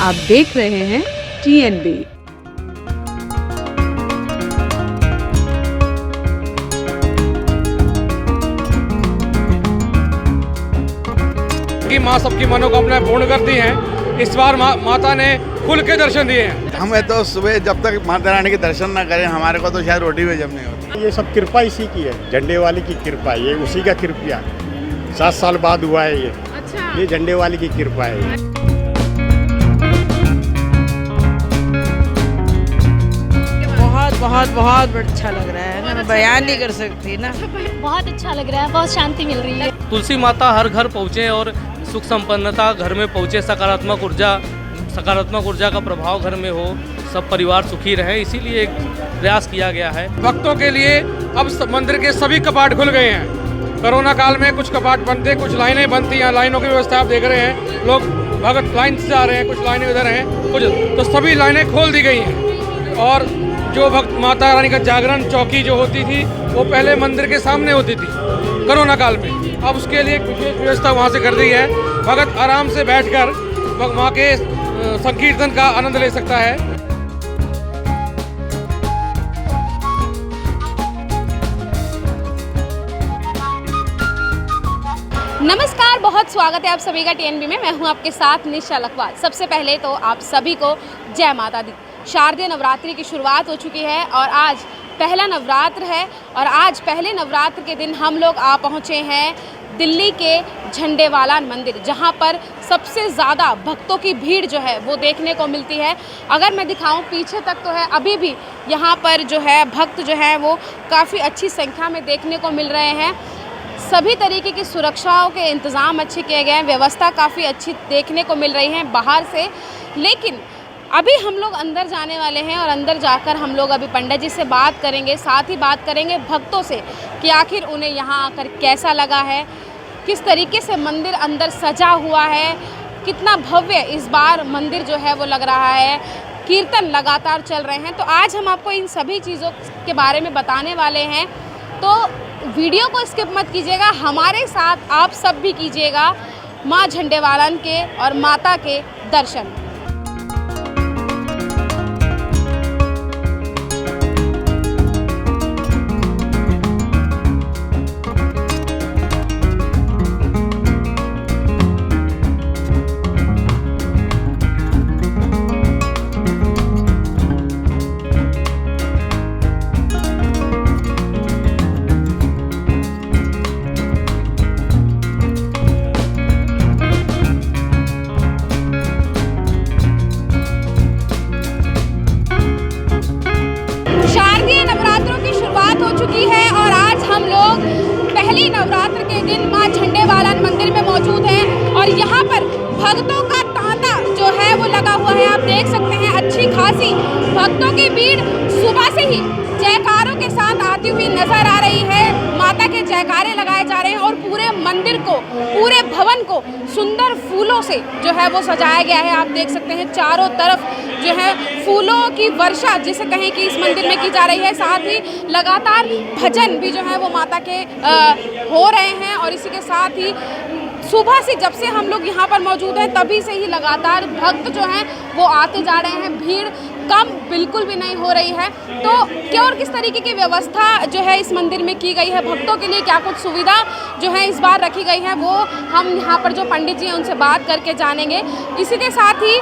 आप देख रहे हैं TNB। कि माँ सबकी मनोकामनाएं पूर्ण करती हैं। इस बार माता ने खुल के दर्शन दिए हैं। हमें तो सुबह जब तक माता रानी के दर्शन ना करें हमारे को तो शायद रोटी भी जम नहीं होती। ये सब कृपा इसी की है, झंडे वाली की कृपा, ये उसी का कृपा 7 साल बाद हुआ है ये। अच्छा। ये झंडे वाली की कृपा है। बहुत अच्छा लग रहा है, मैं बयान नहीं कर सकती ना। बहुत अच्छा लग रहा है, बहुत शांति मिल रही है। तुलसी माता हर घर पहुँचे और सुख संपन्नता घर में पहुँचे, सकारात्मक ऊर्जा का प्रभाव घर में हो, सब परिवार सुखी रहे, इसीलिए एक प्रयास किया गया है। भक्तों के लिए अब मंदिर के सभी कपाट खुल गए हैं। कोरोना काल में कुछ कपाट बनते, कुछ लाइनें बनती हैं, लाइनों की व्यवस्था आप देख रहे हैं। लोग भगत लाइन से आ रहे हैं, कुछ लाइनें इधर हैं, कुछ तो सभी लाइनें खोल दी गई हैं। और जो भक्त माता रानी का जागरण चौकी जो होती थी वो पहले मंदिर के सामने होती थी कोरोना काल में, अब उसके लिए एक विशेष व्यवस्था वहाँ से कर दी है। भगत आराम से बैठकर माँ के संकीर्तन का आनंद ले सकता है। नमस्कार, बहुत स्वागत है आप सभी का TNB में। मैं हूं आपके साथ निशा लखवाल। सबसे पहले तो आप सभी को जय माता दी। शारदीय नवरात्रि की शुरुआत हो चुकी है और आज पहला नवरात्र है और आज पहले नवरात्र के दिन हम लोग आ पहुंचे हैं दिल्ली के झंडेवालान मंदिर, जहां पर सबसे ज़्यादा भक्तों की भीड़ जो है वो देखने को मिलती है। अगर मैं दिखाऊं पीछे तक तो है, अभी भी यहाँ पर जो है भक्त जो है वो काफ़ी अच्छी संख्या में देखने को मिल रहे हैं। सभी तरीके की सुरक्षाओं के इंतज़ाम अच्छे किए गए हैं, व्यवस्था काफ़ी अच्छी देखने को मिल रही है बाहर से। लेकिन अभी हम लोग अंदर जाने वाले हैं और अंदर जाकर हम लोग अभी पंडित जी से बात करेंगे, साथ ही बात करेंगे भक्तों से कि आखिर उन्हें यहाँ आकर कैसा लगा है, किस तरीके से मंदिर अंदर सजा हुआ है, कितना भव्य इस बार मंदिर जो है वो लग रहा है, कीर्तन लगातार चल रहे हैं। तो आज हम आपको इन सभी चीज़ों के बारे में बताने वाले हैं, तो वीडियो को स्किप मत कीजिएगा, हमारे साथ आप सब भी कीजिएगा माँ झंडेवालान के और माता के दर्शन। पहली नवरात्र के दिन माँ झंडेवालान मंदिर में मौजूद हैं और यहाँ पर भक्तों का तांता जो है वो लगा हुआ है। आप देख सकते हैं अच्छी खासी भक्तों की भीड़ सुबह से ही जयकारों के साथ आती हुई नजर आ रही है। माता के जयकारे लगाए जा रहे हैं और पूरे मंदिर को, पूरे भवन को सुंदर फूलों से जो है वो सजाया गया है। आप देख सकते हैं चारों तरफ जो है फूलों की वर्षा जिसे कहें कि इस मंदिर में की जा रही है। साथ ही लगातार भजन भी जो है वो माता के हो रहे हैं और इसी के साथ ही सुबह से जब से हम लोग यहाँ पर मौजूद हैं तभी से ही लगातार भक्त जो हैं वो आते जा रहे हैं। भीड़ कम बिल्कुल भी नहीं हो रही है। तो क्या और किस तरीके की व्यवस्था जो है इस मंदिर में की गई है, भक्तों के लिए क्या कुछ सुविधा जो है इस बार रखी गई है, वो हम यहाँ पर जो पंडित जी हैं उनसे बात करके जानेंगे। इसी के साथ ही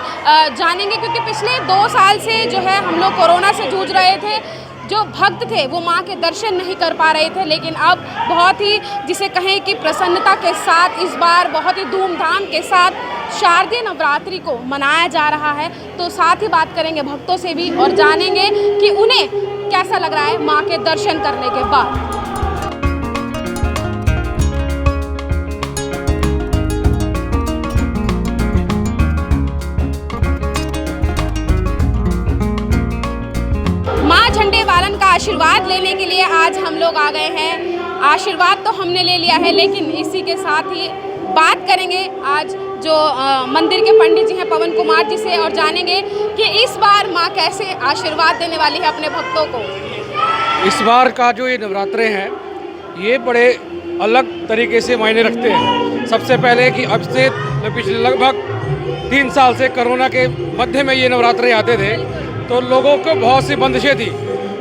जानेंगे क्योंकि पिछले 2 साल से जो है हम लोग कोरोना से जूझ रहे थे। जो भक्त थे वो माँ के दर्शन नहीं कर पा रहे थे, लेकिन अब बहुत ही जिसे कहें कि प्रसन्नता के साथ इस बार बहुत ही धूमधाम के साथ शारदीय नवरात्रि को मनाया जा रहा है। तो साथ ही बात करेंगे भक्तों से भी और जानेंगे कि उन्हें कैसा लग रहा है माँ के दर्शन करने के बाद। माँ झंडेवालान का आशीर्वाद लेने के लिए आज हम लोग आ गए हैं। आशीर्वाद तो हमने ले लिया है, लेकिन इसी के साथ ही बात करेंगे आज जो मंदिर के पंडित जी हैं पवन कुमार जी से और जानेंगे कि इस बार माँ कैसे आशीर्वाद देने वाली है अपने भक्तों को। इस बार का जो ये नवरात्रे हैं ये बड़े अलग तरीके से मायने रखते हैं। सबसे पहले कि अब से पिछले लगभग 3 साल से कोरोना के मध्य में ये नवरात्रे आते थे, तो लोगों को बहुत सी बंदिशें थी।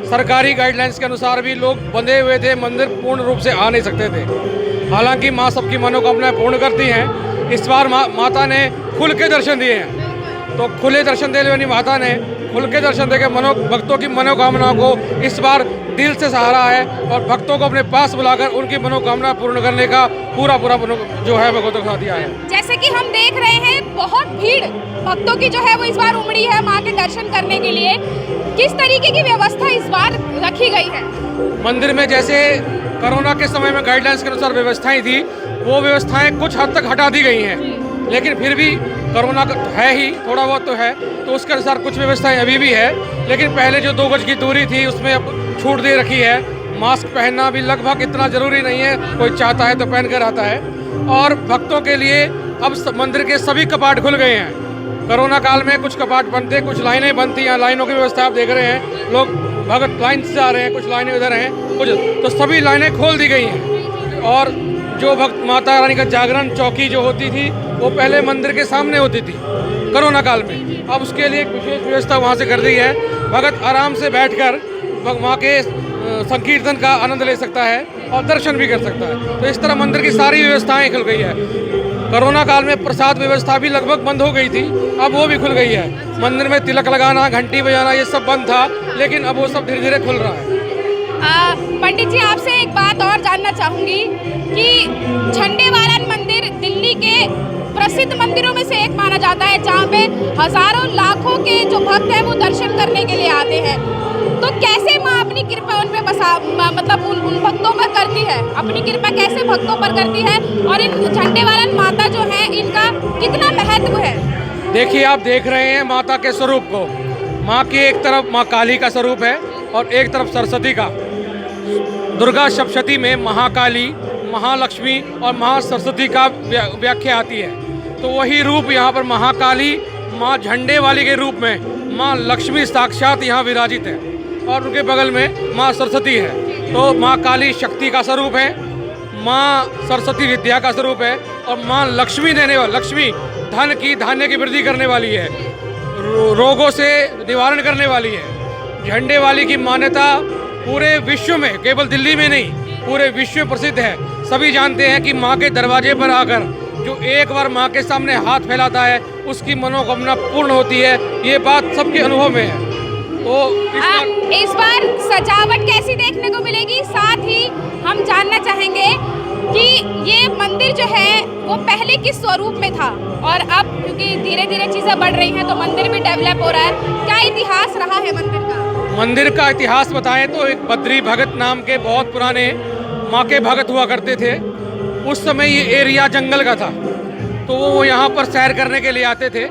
सरकारी गाइडलाइंस के अनुसार भी लोग बंधे हुए थे, मंदिर पूर्ण रूप से आ नहीं सकते थे। हालांकि माँ सबकी मनोकामनाएं पूर्ण करती हैं। इस बार माता ने खुल के दर्शन दिए हैं, तो खुले दर्शन देने वाली माता ने खुल के दर्शन देकर भक्तों की मनोकामनाओं को इस बार दिल से सहारा है और भक्तों को अपने पास बुलाकर उनकी मनोकामना पूर्ण करने का पूरा जो है भगवतों का दिया है। जैसे कि हम देख रहे हैं बहुत भीड़ भक्तों की जो है वो इस बार उमड़ी है माँ के दर्शन करने के लिए। किस तरीके की व्यवस्था इस बार रखी गई है? मंदिर में जैसे कोरोना के समय में गाइडलाइंस के अनुसार व्यवस्थाएं थी, वो व्यवस्थाएं कुछ हद तक हटा दी गई हैं, लेकिन फिर भी कोरोना तो है ही, थोड़ा बहुत तो है, तो उसके अनुसार कुछ व्यवस्थाएं अभी भी है। लेकिन पहले जो 2 गज की दूरी थी उसमें अब छूट दे रखी है। मास्क पहनना भी लगभग इतना ज़रूरी नहीं है, कोई चाहता है तो पहन कर आता है। और भक्तों के लिए अब मंदिर के सभी कपाट खुल गए हैं। कोरोना काल में कुछ कपाट बंद थे, कुछ लाइनें बंद थी। यहाँ लाइनों की व्यवस्था आप देख रहे हैं, लोग भगत लाइन से आ रहे हैं, कुछ लाइनें इधर हैं, कुछ तो सभी लाइनें खोल दी गई हैं। और जो भक्त माता रानी का जागरण चौकी जो होती थी वो पहले मंदिर के सामने होती थी कोरोना काल में, अब उसके लिए एक विशेष व्यवस्था वहाँ से कर दी है। भगत आराम से बैठकर वहाँ के संकीर्तन का आनंद ले सकता है और दर्शन भी कर सकता है। तो इस तरह मंदिर की सारी व्यवस्थाएं खुल गई है। कोरोना काल में प्रसाद व्यवस्था भी लगभग बंद हो गई थी, अब वो भी खुल गई है। मंदिर में तिलक लगाना, घंटी बजाना ये सब बंद था, लेकिन अब वो सब धीरे धीरे खुल रहा है। पंडित जी, आपसे एक बात और जानना चाहूँगी कि झंडेवालन मंदिर दिल्ली के प्रसिद्ध मंदिरों में से एक माना जाता है, जहाँ पे हजारों लाखों के जो भक्त हैं वो दर्शन करने के लिए आते हैं। तो कैसे माँ अपनी कृपा उन पे मतलब उन भक्तों पर करती है? अपनी कृपा कैसे भक्तों पर करती है? और इन झंडेवालन माता जो है इनका कितना महत्व है? देखिए, आप देख रहे हैं माता के स्वरूप को। माँ की एक तरफ माँ काली का स्वरूप है और एक तरफ सरस्वती का। दुर्गा सप्तशती में महाकाली, महालक्ष्मी और महासरस्वती का व्याख्या आती है। तो वही रूप यहाँ पर महाकाली माँ झंडे वाली के रूप में माँ लक्ष्मी साक्षात यहाँ विराजित है और उनके बगल में माँ सरस्वती है। तो माँ काली शक्ति का स्वरूप है, माँ सरस्वती विद्या का स्वरूप है और माँ लक्ष्मी देने वाली, लक्ष्मी धन की धान्य की वृद्धि करने वाली है, रोगों से निवारण करने वाली है। झंडे वाली की मान्यता पूरे विश्व में, केवल दिल्ली में नहीं, पूरे विश्व में प्रसिद्ध है। सभी जानते हैं कि माँ के दरवाजे पर आकर जो एक बार माँ के सामने हाथ फैलाता है उसकी मनोकामना पूर्ण होती है। ये बात सबके अनुभव में है। तो इस बार सजावट कैसी देखने को मिलेगी? साथ ही हम जानना चाहेंगे कि ये मंदिर जो है वो पहले किस स्वरूप में था और अब क्योंकि धीरे धीरे चीज़ें बढ़ रही हैं तो मंदिर भी डेवलप हो रहा है, क्या इतिहास रहा है मंदिर का? मंदिर का इतिहास बताएं तो एक बद्री भगत नाम के बहुत पुराने माँ के भगत हुआ करते थे। उस समय ये एरिया जंगल का था, तो वो यहाँ पर सैर करने के लिए आते थे।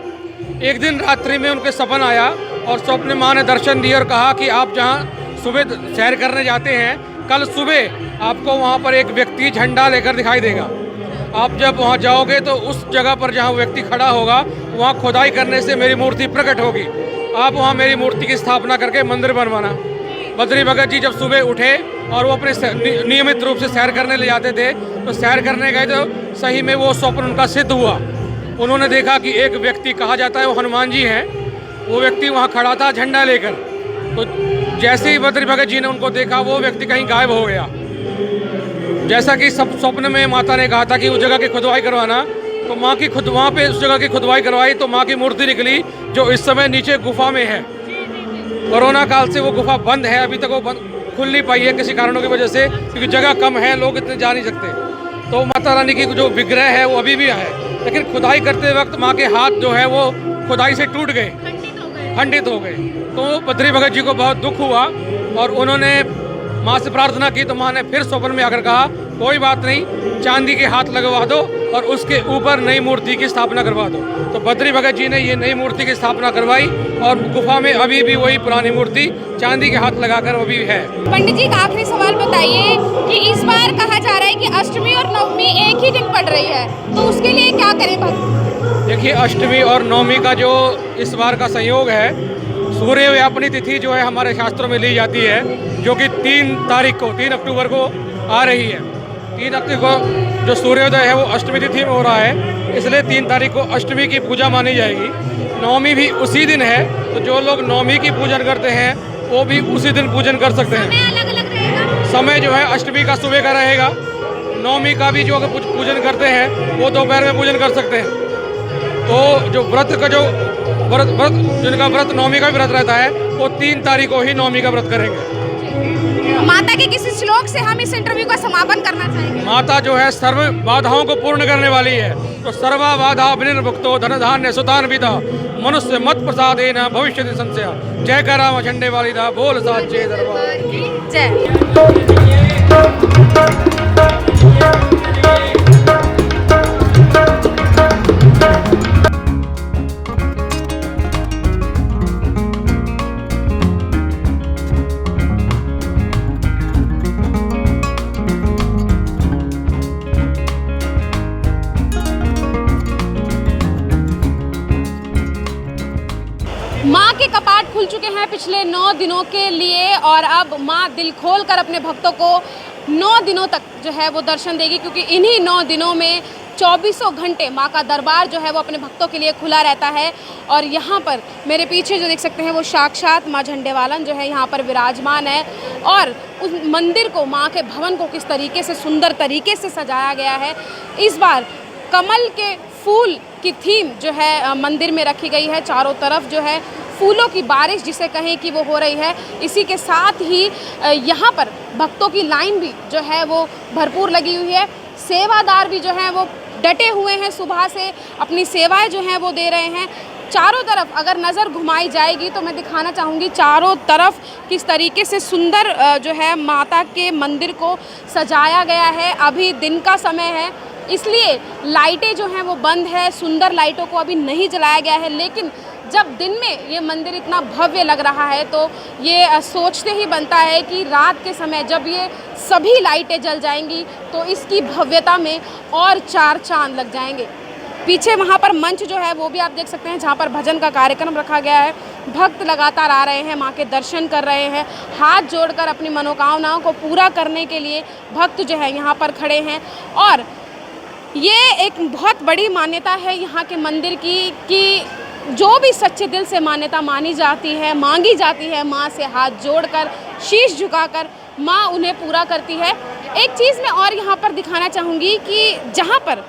एक दिन रात्रि में उनके सपन आया और स्वप्न माँ ने दर्शन दिए और कहा कि आप जहाँ सुबह सैर करने जाते हैं, कल सुबह आपको वहाँ पर एक व्यक्ति झंडा लेकर दिखाई देगा। आप जब वहाँ जाओगे तो उस जगह पर जहाँ व्यक्ति खड़ा होगा वहाँ खुदाई करने से मेरी मूर्ति प्रकट होगी। आप वहाँ मेरी मूर्ति की स्थापना करके मंदिर बनवाना। बद्री भगत जी जब सुबह उठे और वो अपने नियमित रूप से सैर करने ले जाते थे, तो सैर करने गए तो सही में वो स्वप्न उनका सिद्ध हुआ। उन्होंने देखा कि एक व्यक्ति, कहा जाता है वो हनुमान जी हैं, वो व्यक्ति वहाँ खड़ा था झंडा लेकर। तो जैसे ही बद्री भगत जी ने उनको देखा वो व्यक्ति कहीं गायब हो गया। जैसा कि सब स्वप्न में माता ने कहा था कि उस जगह की खुदवाई करवाना, तो माँ की वहाँ पे उस जगह की खुदवाई करवाई तो माँ की मूर्ति निकली जो इस समय नीचे गुफा में है। कोरोना काल से वो गुफा बंद है, अभी तक वो खुल नहीं पाई है किसी कारणों की वजह से, क्योंकि जगह कम है, लोग इतने जा नहीं सकते। तो माता रानी की जो विग्रह है वो अभी भी है, लेकिन खुदाई करते वक्त माँ के हाथ जो है वो खुदाई से टूट गए, खंडित हो गए। तो बद्री भगत जी को बहुत दुख हुआ और उन्होंने माँ से प्रार्थना की। तो माँ ने फिर स्वप्न में आकर कहा कोई बात नहीं, चांदी के हाथ लगवा दो और उसके ऊपर नई मूर्ति की स्थापना करवा दो। तो बद्री भगत जी ने ये नई मूर्ति की स्थापना करवाई और गुफा में अभी भी वही पुरानी मूर्ति चांदी के हाथ लगाकर वो भी है। पंडित जी, एक आखिरी सवाल बताइए कि इस बार कहा जा रहा है कि अष्टमी और नवमी एक ही दिन पड़ रही है, तो उसके लिए क्या करें भक्त? देखिए, अष्टमी और नवमी का जो इस बार का संयोग है, सूर्य व्यापनी तिथि जो है हमारे शास्त्रों में ली जाती है, जो कि 3 तारीख को, 3 अक्टूबर को आ रही है। 3 अक्टूबर को जो सूर्योदय है वो अष्टमी तिथि में हो रहा है, इसलिए 3 तारीख को अष्टमी की पूजा मानी जाएगी। नवमी भी उसी दिन है, तो जो लोग नवमी की पूजन करते हैं वो भी उसी दिन पूजन कर सकते हैं। अलग अलग रहेगा। समय जो है अष्टमी का सुबह का रहेगा, नवमी का भी जो पूजन करते हैं वो दोपहर में पूजन कर सकते हैं। तो जो व्रत का व्रत जिनका व्रत नवमी का व्रत रहता है वो 3 तारीख को ही नवमी का व्रत करेंगे। माता के किसी श्लोक से हम इस इंटरव्यू का समापन करना चाहेंगे। माता जो है सर्व बाधाओं को पूर्ण करने वाली है, तो सर्वा बाधा विनिर्मुक्तो धन धान्य सुतान विदा मनुष्य मत प्रसादेन भविष्यति संशय। जय कर राम झंडे वाली दा बोल साचे दरबार की जय। माँ के कपाट खुल चुके हैं पिछले 9 दिनों के लिए और अब माँ दिल खोल कर अपने भक्तों को 9 दिनों तक जो है वो दर्शन देगी, क्योंकि इन्हीं 9 दिनों में 24 घंटे माँ का दरबार जो है वो अपने भक्तों के लिए खुला रहता है। और यहाँ पर मेरे पीछे जो देख सकते हैं वो साक्षात माँ झंडेवालन जो है यहाँ पर विराजमान है। और उस मंदिर को, माँ के भवन को किस तरीके से सुंदर तरीके से सजाया गया है। इस बार कमल के फूल की थीम जो है मंदिर में रखी गई है। चारों तरफ जो है फूलों की बारिश जिसे कहें कि वो हो रही है। इसी के साथ ही यहाँ पर भक्तों की लाइन भी जो है वो भरपूर लगी हुई है। सेवादार भी जो हैं वो डटे हुए हैं, सुबह से अपनी सेवाएं जो हैं वो दे रहे हैं। चारों तरफ अगर नज़र घुमाई जाएगी तो मैं दिखाना चाहूँगी चारों तरफ किस तरीके से सुंदर जो है माता के मंदिर को सजाया गया है। अभी दिन का समय है, इसलिए लाइटें जो हैं वो बंद है, सुंदर लाइटों को अभी नहीं जलाया गया है। लेकिन जब दिन में ये मंदिर इतना भव्य लग रहा है तो ये सोचते ही बनता है कि रात के समय जब ये सभी लाइटें जल जाएंगी तो इसकी भव्यता में और 4 चांद लग जाएंगे। पीछे वहाँ पर मंच जो है वो भी आप देख सकते हैं, जहाँ पर भजन का कार्यक्रम रखा गया है। भक्त लगातार आ रहे हैं, माँ के दर्शन कर रहे हैं, हाथ जोड़कर अपनी मनोकामनाओं को पूरा करने के लिए भक्त जो है यहाँ पर खड़े हैं। और ये एक बहुत बड़ी मान्यता है यहाँ के मंदिर की कि जो भी सच्चे दिल से मान्यता मानी जाती है, मांगी जाती है, माँ से हाथ जोड़कर शीश झुकाकर माँ उन्हें पूरा करती है। एक चीज़ मैं और यहाँ पर दिखाना चाहूँगी कि जहाँ पर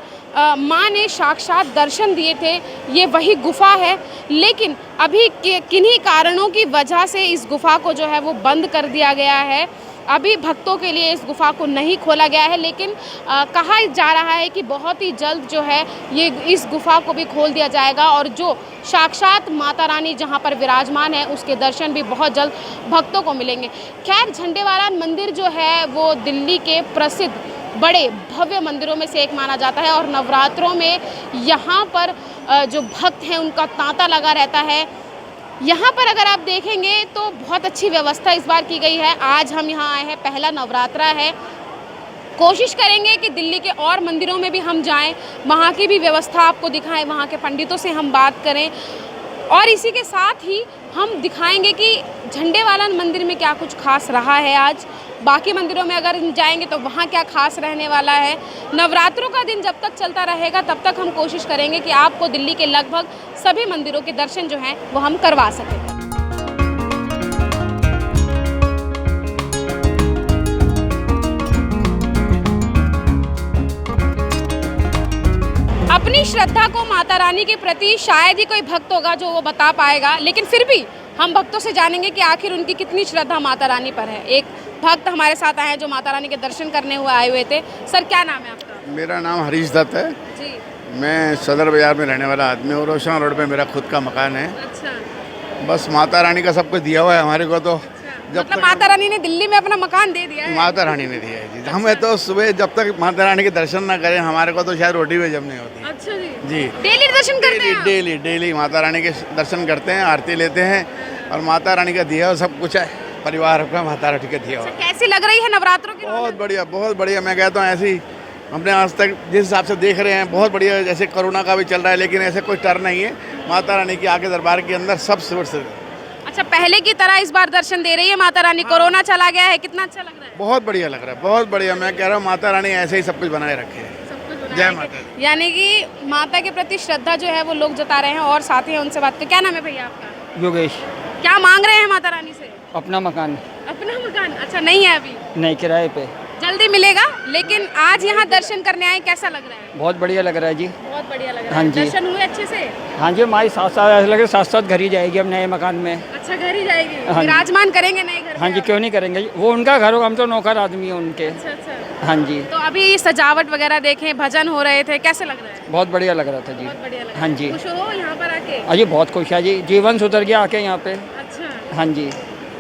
माँ ने साक्षात दर्शन दिए थे ये वही गुफा है, लेकिन अभी किन्हीं कारणों की वजह से इस गुफा को जो है वो बंद कर दिया गया है। अभी भक्तों के लिए इस गुफा को नहीं खोला गया है, लेकिन कहा जा रहा है कि बहुत ही जल्द जो है ये इस गुफा को भी खोल दिया जाएगा और जो साक्षात माता रानी जहां पर विराजमान है उसके दर्शन भी बहुत जल्द भक्तों को मिलेंगे। खैर, झंडेवालन मंदिर जो है वो दिल्ली के प्रसिद्ध बड़े भव्य मंदिरों में से एक माना जाता है और नवरात्रों में यहाँ पर जो भक्त हैं उनका तांता लगा रहता है। यहाँ पर अगर आप देखेंगे तो बहुत अच्छी व्यवस्था इस बार की गई है। आज हम यहाँ आए हैं, पहला नवरात्रा है। कोशिश करेंगे कि दिल्ली के और मंदिरों में भी हम जाएं, वहाँ की भी व्यवस्था आपको दिखाएं, वहाँ के पंडितों से हम बात करें और इसी के साथ ही हम दिखाएंगे कि झंडेवालन मंदिर में क्या कुछ खास रहा है आज। बाकी मंदिरों में अगर जाएंगे तो वहाँ क्या खास रहने वाला है। नवरात्रों का दिन जब तक चलता रहेगा तब तक हम कोशिश करेंगे कि आपको दिल्ली के लगभग सभी मंदिरों के दर्शन जो हैं वो हम करवा सकें। अपनी श्रद्धा को माता रानी के प्रति शायद ही कोई भक्त होगा जो वो बता पाएगा, लेकिन फिर भी हम भक्तों से जानेंगे कि आखिर उनकी कितनी श्रद्धा माता रानी पर है। एक भक्त हमारे साथ आए हैं जो माता रानी के दर्शन करने हुए आए हुए थे। सर, क्या नाम है आपका? मेरा नाम हरीश दत्त है जी। मैं सदर बाज़ार में रहने वाला आदमी हूँ। रोशन रोड पे मेरा खुद का मकान है। अच्छा, बस माता रानी का सब कुछ दिया हुआ है हमारे को। तो जब मतलब माता रानी ने दिल्ली में अपना मकान दे दिया है? माता रानी ने दिया है जी। हमें तो सुबह जब तक माता रानी के दर्शन ना करें हमारे को तो शायद रोटी भी जम नहीं होती। अच्छा जी। जी, डेली दर्शन करते हैं? डेली माता रानी के दर्शन करते हैं, आरती लेते हैं और माता रानी का दिया हुआ सब कुछ है, परिवार का माता रानी का दिया हुआ। कैसी लग रही है नवरात्रों की? बहुत बढ़िया, बहुत बढ़िया। मैं कहता हूँ ऐसी हमने आज तक जिस हिसाब से देख रहे हैं बहुत बढ़िया। जैसे कोरोना का भी चल रहा है लेकिन ऐसे कोई डर नहीं है। माता रानी की आके दरबार के अंदर सब सुरक्षित है। अच्छा, पहले की तरह इस बार दर्शन दे रही है माता रानी? कोरोना चला गया है, कितना अच्छा लग रहा है? बहुत बढ़िया लग रहा है, बहुत बढ़िया। मैं कह रहा हूँ माता रानी ऐसे ही सब कुछ बनाए रखे है। जय माता दी। यानी कि माता के प्रति श्रद्धा जो है वो लोग जता रहे हैं और साथी हैं उनसे बात कर। क्या नाम है भैया आपका? योगेश। क्या मांग रहे हैं माता रानी से? अपना मकान। अपना मकान? अच्छा, नहीं है अभी? नहीं, किराए पे। जल्दी मिलेगा। लेकिन आज यहाँ दर्शन करने आए, कैसा लग रहा है? बहुत बढ़िया लग रहा है जी। बहुत बढ़िया लग रहा हाँ है। जी। दर्शन हुए अच्छे से? हाँ जी, हमारी साथ साथ ऐसा लगे साथ साथ घर ही जाएगी अब नए मकान में। अच्छा, घर ही जाएगी? हाँ जी। विराजमान करेंगे नए घर? हाँ जी, क्यों नहीं करेंगे जी, वो उनका घर होगा, हम तो नौकर आदमी है उनके। अच्छा अच्छा। हाँ जी। तो अभी सजावट वगैरह देखें, भजन हो रहे थे, कैसे लग रहा है? बहुत बढ़िया लग रहा था जी। बहुत बढ़िया लग रहा हाँ है। जी। खुश हो यहाँ पर आके? हाँ जी, बहुत खुश है जी, जीवन सुधर गया आके यहाँ पे। अच्छा। हाँ जी।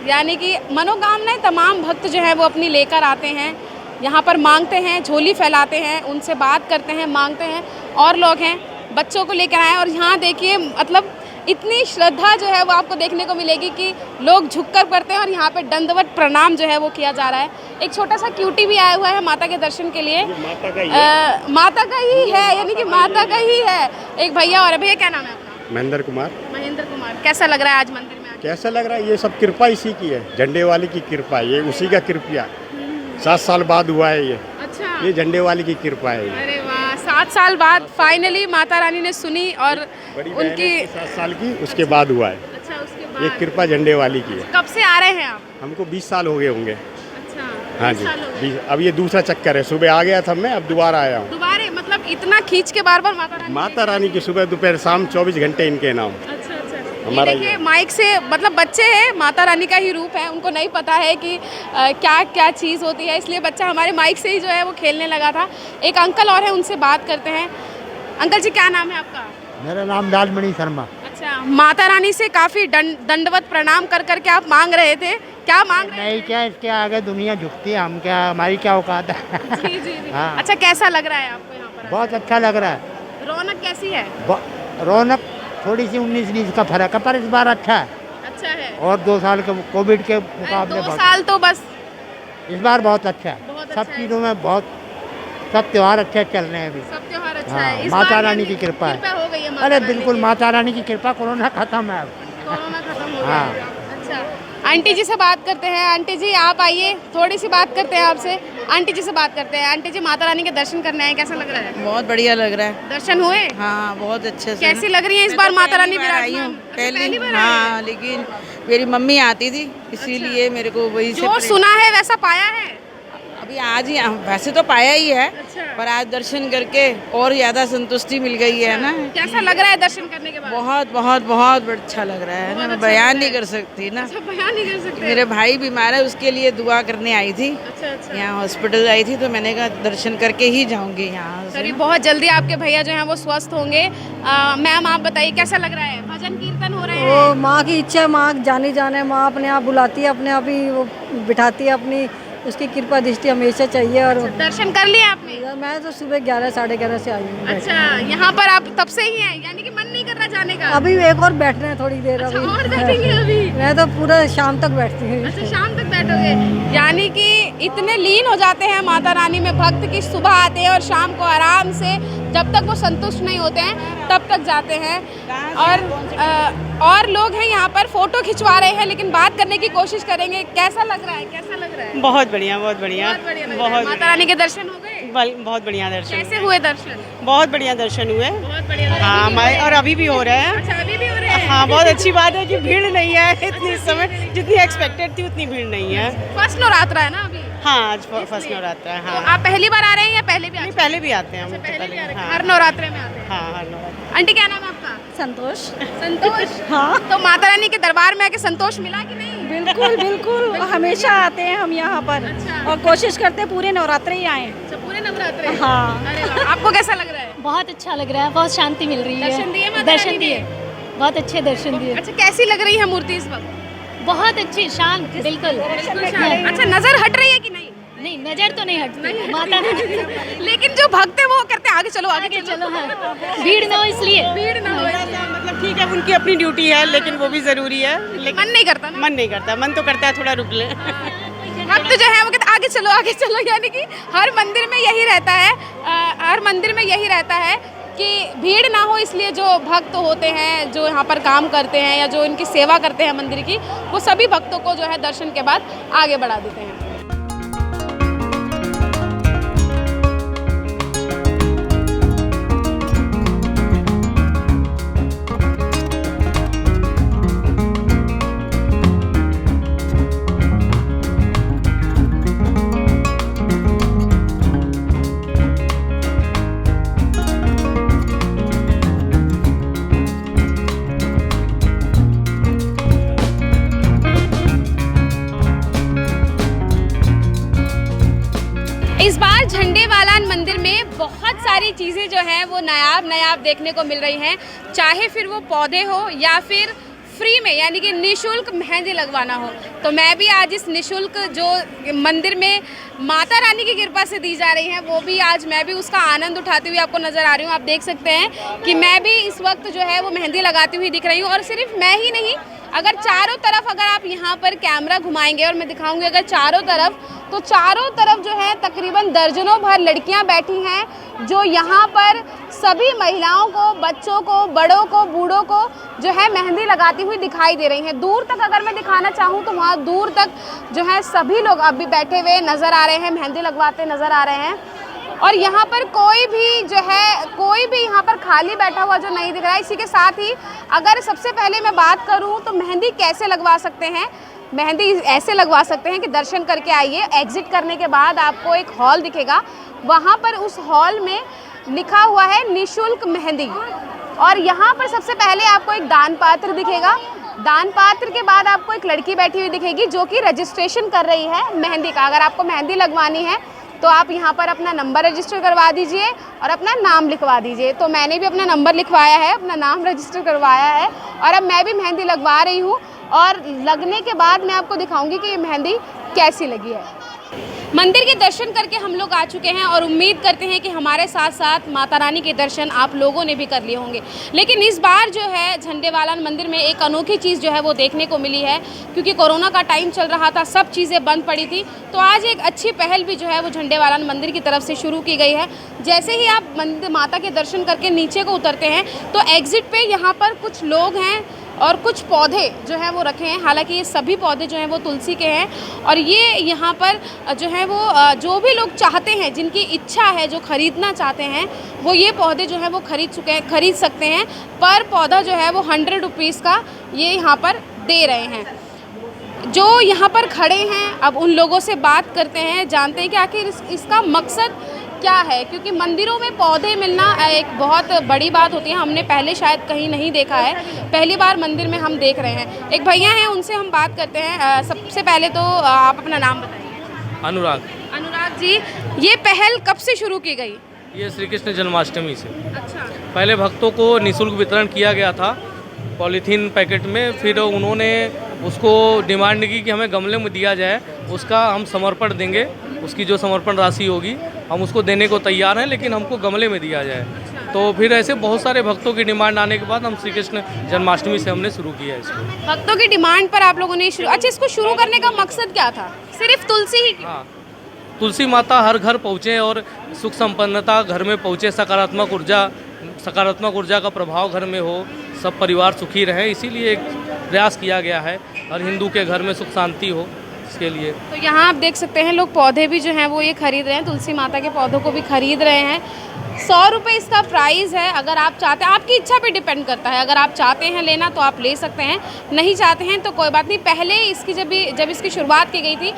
यानी कि मनोकामनाएं तमाम भक्त जो है वो अपनी लेकर आते हैं, यहाँ पर मांगते हैं, झोली फैलाते हैं, उनसे बात करते हैं, मांगते हैं। और लोग हैं बच्चों को लेकर आए और यहाँ देखिए मतलब इतनी श्रद्धा जो है वो आपको देखने को मिलेगी कि लोग झुककर करते हैं और यहाँ पे दंडवत प्रणाम जो है वो किया जा रहा है। एक छोटा सा क्यूटी भी आया हुआ है माता के दर्शन के लिए। माता का ही है। माता का ही है, यानी कि माता का ही है। एक भैया और है। भैया क्या नाम है आपका? महेंद्र कुमार। महेंद्र कुमार। कैसा लग रहा है आज मंदिर में आके? कैसा लग रहा है? ये सब कृपा इसी की है, झंडे वाली की कृपा, ये उसी का कृपया। 7 साल बाद हुआ है ये। अच्छा, ये झंडे वाली की कृपा है। अरे वाह, 7 साल बाद फाइनली माता रानी ने सुनी और बड़ी उनकी 7 साल की उसके बाद हुआ है। अच्छा, उसके ये बाद कृपा झंडे वाली की है। कब से आ रहे हैं आप? हमको 20 साल हो गए होंगे। अच्छा, हाँ 20 जी, साल हो गए। 20। अब ये दूसरा चक्कर है, सुबह आ गया था मैं, अब दोबारा आया हूँ। दोबारा मतलब इतना खींच के बार बार माता रानी? माता रानी की सुबह दोपहर शाम 24 घंटे इनके नाम। अच्छा अच्छा। हमारा ये देखिए माइक से मतलब बच्चे हैं, माता रानी का ही रूप है, उनको नहीं पता है कि क्या क्या चीज़ होती है, इसलिए बच्चा हमारे माइक से ही जो है वो खेलने लगा था। एक अंकल और है, उनसे बात करते हैं। अंकल जी, क्या नाम है आपका? मेरा नाम लालमणि शर्मा। अच्छा, माता रानी से काफ़ी दंडवत प्रणाम कर करके आप मांग रहे थे, क्या मांग रहे नहीं, क्या इसके आगे दुनिया झुकती है, हम क्या, हमारी क्या औकात है। थे? जी जी जी। हाँ। अच्छा, कैसा लग रहा है आपको यहाँ पर? बहुत अच्छा लग रहा है। रौनक कैसी है? रौनक थोड़ी सी 19-20 का फर्क है, पर इस बार अच्छा है। अच्छा है। और 2 साल के कोविड के मुकाबले 2 साल तो बस इस बार बहुत अच्छा है। बहुत सब अच्छा है। चीज़ों में बहुत, सब त्योहार अच्छे चल रहे हैं अभी। सब त्योहार अच्छा हाँ, है। इस माता बार रानी यानी की कृपा है। हो गई है माता अरे रानी बिल्कुल, की। माता रानी की कृपा, कोरोना खत्म है अब। कोरोना खत्म हो हाँ। गया। अच्छा, आंटी जी से बात करते हैं। आंटी जी आप आइए, थोड़ी सी बात करते हैं आपसे। आंटी जी से बात करते हैं। आंटी जी, माता रानी के दर्शन करने आए, कैसा लग रहा है? बहुत बढ़िया लग रहा है। दर्शन हुए? हाँ, बहुत अच्छे से। कैसी लग रही है इस बार माता रानी विराजमान? अच्छा, पहली बार आई हाँ, लेकिन मेरी मम्मी आती थी, इसीलिए मेरे को वही से जो सुना है वैसा पाया है? अभी आज ही वैसे तो पाया ही है, अच्छा। पर आज दर्शन करके और ज्यादा संतुष्टि मिल गई है ना। कैसा लग रहा है दर्शन करने के बाद? बहुत बहुत बहुत अच्छा लग रहा है ना, मैं बयान नहीं कर सकती ना। अच्छा, बयान नहीं कर सकते। मेरे भाई बीमार है, उसके लिए दुआ करने आई थी। अच्छा अच्छा। यहाँ हॉस्पिटल आई थी, तो मैंने कहा दर्शन करके ही जाऊंगी यहाँ से। चलिए, बहुत जल्दी आपके भैया जो हैं वो स्वस्थ होंगे। मैम आप बताइए कैसा लग रहा है? भजन कीर्तन हो रहे हैं? वो माँ की इच्छा है, माँ जाने जाने, माँ अपने आप बुलाती है, अपने आप ही वो बिठाती है अपनी, उसकी कृपा दृष्टि हमेशा चाहिए। और दर्शन कर लिए आपने? मैं तो सुबह 11 साढ़े 11 से आई हूँ। अच्छा, यहाँ पर आप तब से ही हैं, यानी कि मन नहीं कर रहा जाने का? अभी एक और बैठ रहे हैं थोड़ी देर। अच्छा, अभी और बैठेंगे अभी? मैं तो पूरा शाम तक बैठती हूँ। अच्छा, शाम तक बैठोगे? यानी कि इतने लीन हो जाते हैं माता रानी में भक्त की, सुबह आते हैं और शाम को आराम से, जब तक वो संतुष्ट नहीं होते हैं तब तक जाते हैं। और लोग हैं यहाँ पर, फोटो खिंचवा रहे हैं, लेकिन बात करने की कोशिश करेंगे। कैसा लग रहा है? कैसा लग रहा है? बहुत बढ़िया, बहुत बढ़िया, बहुत बढ़िया लग रहा है। माता रानी के दर्शन हो गए? बहुत बढ़िया दर्शन। कैसे हुए दर्शन? बहुत बढ़िया दर्शन हुए। बहुत बढ़िया लग रहा है। हाँ, हमारे और अभी भी हो रहे हैं। अच्छा, अभी भी हो रहे हैं? हाँ, बहुत अच्छी बात है कि भीड़ नहीं है इतनी, इस समय जितनी एक्सपेक्टेड थी उतनी भीड़ नहीं है। फर्स्ट नवरात्रा है ना अभी? हाँ, आज फर्स्ट नवरात्रा है। तो हाँ, आप पहली बार आ रहे हैं या पहले भी? पहले भी आते हैं हम। पहले भी आ रहे हैं, हाँ, हर नवरात्रे में आते हैं? हाँ, हर नवरात्रा। आंटी क्या नाम है आपका? संतोष। संतोष? हाँ। तो माता रानी के दरबार में आके संतोष मिला कि नहीं? बिल्कुल बिल्कुल, हमेशा आते हैं हम यहाँ पर। अच्छा। और कोशिश करते हैं पूरे नवरात्रे ही आए। अच्छा, पूरे नवरात्रे? हाँ। अरे वाह, आपको कैसा लग रहा है? बहुत अच्छा लग रहा है, बहुत शांति मिल रही है। दर्शन दिए माता रानी दर्शन ने? दिए, बहुत अच्छे दर्शन दिए। अच्छा, कैसी लग रही है मूर्ति इस वक्त? बहुत अच्छी, शांत, बिल्कुल। अच्छा, नजर हट रही है कि नहीं? नहीं, नजर तो नहीं हटती माता लेकिन जो भक्त है वो करते हैं आगे चलो, आगे चलो। हाँ, भीड़ ना हो इसलिए। भीड़ ना हो, मतलब ठीक है, उनकी अपनी ड्यूटी है, लेकिन वो भी जरूरी है। लेकिन मन नहीं करता ना? मन नहीं करता, मन तो करता है थोड़ा रुक ले। भक्त जो है वो कहते आगे चलो, आगे चलो, यानी कि हर मंदिर में यही रहता है। हर मंदिर में यही रहता है कि भीड़ ना हो, इसलिए जो भक्त होते हैं, जो यहाँ पर काम करते हैं या जो इनकी सेवा करते हैं मंदिर की, वो सभी भक्तों को जो है दर्शन के बाद आगे बढ़ा देते हैं। इस बार झंडेवालान मंदिर में बहुत सारी चीज़ें जो हैं वो नायाब देखने को मिल रही हैं, चाहे फिर वो पौधे हो या फिर फ्री में यानी कि निशुल्क मेहंदी लगवाना हो। तो मैं भी आज इस निशुल्क जो मंदिर में माता रानी की कृपा से दी जा रही है, वो भी आज मैं भी उसका आनंद उठाती हुई आपको नज़र आ रही हूँ। आप देख सकते हैं कि मैं भी इस वक्त जो है वो मेहंदी लगाती हुई दिख रही हूँ। और सिर्फ मैं ही नहीं, अगर चारों तरफ अगर आप यहाँ पर कैमरा घुमाएंगे और मैं दिखाऊंगी अगर चारों तरफ, तो चारों तरफ जो है तकरीबन दर्जनों भर लड़कियाँ बैठी हैं जो यहाँ पर सभी महिलाओं को, बच्चों को, बड़ों को, बूढ़ों को जो है मेहंदी लगाती हुई दिखाई दे रही हैं। दूर तक अगर मैं दिखाना चाहूँ तो वहाँ दूर तक जो है सभी लोग अभी बैठे हुए नज़र आ रहे हैं, मेहंदी लगवाते नज़र आ रहे हैं। और यहाँ पर कोई भी यहाँ पर खाली बैठा हुआ जो नहीं दिख रहा है। इसी के साथ ही अगर सबसे पहले मैं बात करूँ तो मेहंदी कैसे लगवा सकते हैं, मेहंदी ऐसे लगवा सकते हैं कि दर्शन करके आइए, एग्जिट करने के बाद आपको एक हॉल दिखेगा, वहाँ पर उस हॉल में लिखा हुआ है निशुल्क मेहंदी। और यहाँ पर सबसे पहले आपको एक दान पात्र दिखेगा, दान पात्र के बाद आपको एक लड़की बैठी हुई दिखेगी जो कि रजिस्ट्रेशन कर रही है मेहंदी का। अगर आपको मेहंदी लगवानी है तो आप यहाँ पर अपना नंबर रजिस्टर करवा दीजिए और अपना नाम लिखवा दीजिए। तो मैंने भी अपना नंबर लिखवाया है, अपना नाम रजिस्टर करवाया है और अब मैं भी मेहंदी लगवा रही हूँ। और लगने के बाद मैं आपको दिखाऊंगी कि ये मेहंदी कैसी लगी है। मंदिर के दर्शन करके हम लोग आ चुके हैं और उम्मीद करते हैं कि हमारे साथ साथ माता रानी के दर्शन आप लोगों ने भी कर लिए होंगे। लेकिन इस बार जो है झंडेवालान मंदिर में एक अनोखी चीज़ जो है वो देखने को मिली है, क्योंकि कोरोना का टाइम चल रहा था, सब चीज़ें बंद पड़ी थी। तो आज एक अच्छी पहल भी जो है वो झंडेवालान मंदिर की तरफ से शुरू की गई है। जैसे ही आप मंदिर माता के दर्शन करके नीचे को उतरते हैं तो एग्ज़िट पे यहाँ पर कुछ लोग हैं और कुछ पौधे जो हैं वो रखे हैं। हालांकि ये सभी पौधे जो हैं वो तुलसी के हैं और ये यहाँ पर जो है वो जो भी लोग चाहते हैं, जिनकी इच्छा है, जो ख़रीदना चाहते हैं, वो ये पौधे जो हैं वो खरीद सकते हैं। पर पौधा जो है वो 100 रुपीज़ का ये यहाँ पर दे रहे हैं। जो यहाँ पर खड़े हैं अब उन लोगों से बात करते हैं, जानते हैं कि आखिर इसका मकसद क्या है, क्योंकि मंदिरों में पौधे मिलना एक बहुत बड़ी बात होती है। हमने पहले शायद कहीं नहीं देखा है, पहली बार मंदिर में हम देख रहे हैं। एक भैया हैं, उनसे हम बात करते हैं। सबसे पहले तो आप अपना नाम बताइए। अनुराग जी, ये पहल कब से शुरू की गई? ये श्री कृष्ण जन्माष्टमी से। अच्छा। पहले भक्तों को निःशुल्क वितरण किया गया था पॉलीथीन पैकेट में, फिर उन्होंने उसको डिमांड की कि हमें गमले में दिया जाए, उसका हम समर्पण देंगे, उसकी जो समर्पण राशि होगी हम उसको देने को तैयार हैं, लेकिन हमको गमले में दिया जाए। तो फिर ऐसे बहुत सारे भक्तों की डिमांड आने के बाद हम श्री कृष्ण जन्माष्टमी से हमने शुरू किया इसको। भक्तों की डिमांड पर आप लोगों ने अच्छा, इसको शुरू करने का मकसद क्या था? सिर्फ तुलसी ही? हाँ, तुलसी माता हर घर पहुँचे और सुख संपन्नता घर में पहुँचे, सकारात्मक ऊर्जा का प्रभाव घर में हो, सब परिवार सुखी रहे, इसीलिए एक प्रयास किया गया है और हिंदू के घर में सुख शांति हो, इसके लिए। तो यहाँ आप देख सकते हैं लोग पौधे भी जो हैं वो ये खरीद रहे हैं, तुलसी माता के पौधों को भी खरीद रहे हैं। 100 रुपये इसका प्राइस है। अगर आप चाहते हैं, आपकी इच्छा पे डिपेंड करता है, अगर आप चाहते हैं लेना तो आप ले सकते हैं, नहीं चाहते हैं तो कोई बात नहीं। पहले इसकी जब इसकी शुरुआत की गई थी,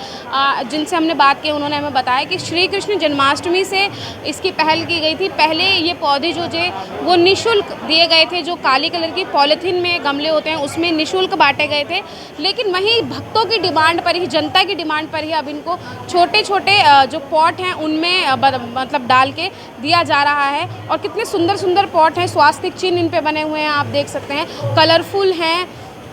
जिनसे हमने बात की उन्होंने हमें बताया कि श्री कृष्ण जन्माष्टमी से इसकी पहल की गई थी। पहले ये पौधे जो थे वो निःशुल्क दिए गए थे, जो काली कलर की पॉलीथीन में गमले होते हैं उसमें निःशुल्क बांटे गए थे। लेकिन वहीं भक्तों की डिमांड पर ही, जनता की डिमांड पर ही अब इनको छोटे छोटे जो पॉट हैं उनमें मतलब डाल के दिया जा रहा है। और कितने सुंदर सुंदर पॉट हैं, स्वास्तिक चिन्ह इन पे बने हुए हैं, आप देख सकते हैं, कलरफुल हैं।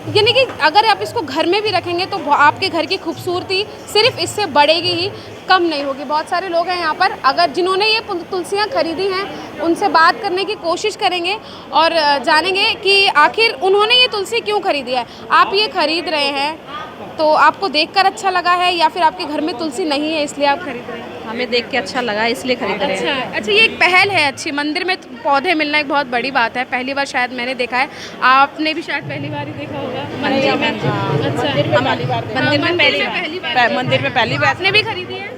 यानी कि अगर आप इसको घर में भी रखेंगे तो आपके घर की खूबसूरती सिर्फ इससे बढ़ेगी ही, कम नहीं होगी। बहुत सारे लोग हैं यहाँ पर, अगर जिन्होंने ये तुलसियाँ खरीदी हैं उनसे बात करने की कोशिश करेंगे और जानेंगे कि आखिर उन्होंने ये तुलसी क्यों खरीदी है। आप ये खरीद रहे हैं तो आपको देखकर अच्छा लगा है या फिर आपके घर में तुलसी नहीं है इसलिए आप खरीद रहे हैं? हमें देख के अच्छा लगा इसलिए खरीद रहे हैं। अच्छा, ये एक पहल है अच्छी। मंदिर में पौधे मिलना एक बहुत बड़ी बात है। पहली बार शायद मैंने देखा है, आपने भी शायद पहली बार ही देखा होगा मंदिर में। अच्छा, मंदिर में पहली बार आपने भी खरीदी है?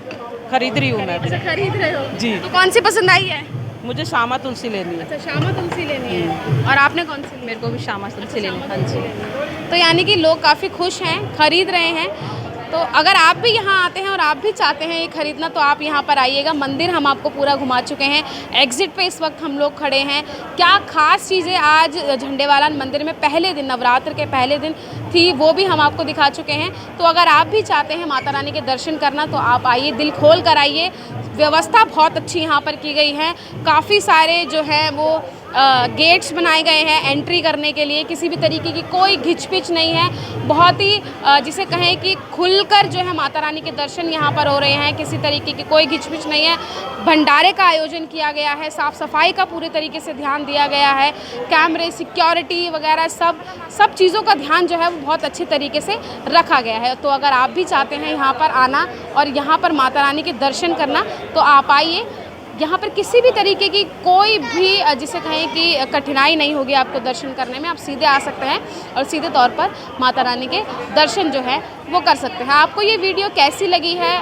खरीद रही हूँ मैं। अच्छा, खरीद रहे हो जी। तो कौन सी पसंद आई है? मुझे श्यामा तुलसी लेनी है। अच्छा, श्यामा तुलसी लेनी है। और आपने कौन सी ली? मेरे को भी श्यामा तुलसी लेनी है। हाँ जी। तो यानी कि लोग काफ़ी खुश हैं, खरीद रहे हैं। तो अगर आप भी यहाँ आते हैं और आप भी चाहते हैं ये खरीदना तो आप यहाँ पर आइएगा। मंदिर हम आपको पूरा घुमा चुके हैं। एग्जिट पे इस वक्त हम लोग खड़े हैं। क्या खास चीज़ें आज झंडेवालान मंदिर में पहले दिन, नवरात्र के पहले दिन थी, वो भी हम आपको दिखा चुके हैं। तो अगर आप भी चाहते हैं माता रानी के दर्शन करना तो आप आइए, दिल खोल कर आइए। व्यवस्था बहुत अच्छी यहाँ पर की गई है। काफ़ी सारे जो है वो गेट्स बनाए गए हैं एंट्री करने के लिए। किसी भी तरीके की कोई घिचपिच नहीं है। बहुत ही जिसे कहें कि खुलकर जो है माता रानी के दर्शन यहाँ पर हो रहे हैं। किसी तरीके की कोई घिचपिच नहीं है। भंडारे का आयोजन किया गया है, साफ़ सफाई का पूरे तरीके से ध्यान दिया गया है। कैमरे, सिक्योरिटी वगैरह सब चीज़ों का ध्यान जो है वो बहुत अच्छे तरीके से रखा गया है। तो अगर आप भी चाहते हैं यहाँ पर आना और यहाँ पर माता रानी के दर्शन करना तो आप आइए। यहाँ पर किसी भी तरीके की कोई भी जिसे कहें कि कठिनाई नहीं होगी आपको दर्शन करने में। आप सीधे आ सकते हैं और सीधे तौर पर माता रानी के दर्शन जो है वो कर सकते हैं। आपको ये वीडियो कैसी लगी है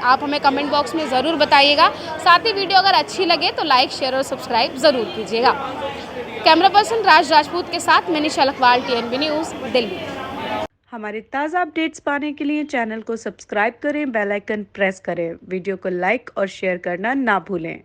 आप हमें कमेंट बॉक्स में ज़रूर बताइएगा। साथ ही वीडियो अगर अच्छी लगे तो लाइक, शेयर और सब्सक्राइब ज़रूर कीजिएगा। कैमरा पर्सन राज राजपूत के साथ मैं निशा लखवाल, TNB न्यूज़, दिल्ली। हमारे ताज़ा अपडेट्स पाने के लिए चैनल को सब्सक्राइब करें, बेल आइकन प्रेस करें, वीडियो को लाइक और शेयर करना ना भूलें।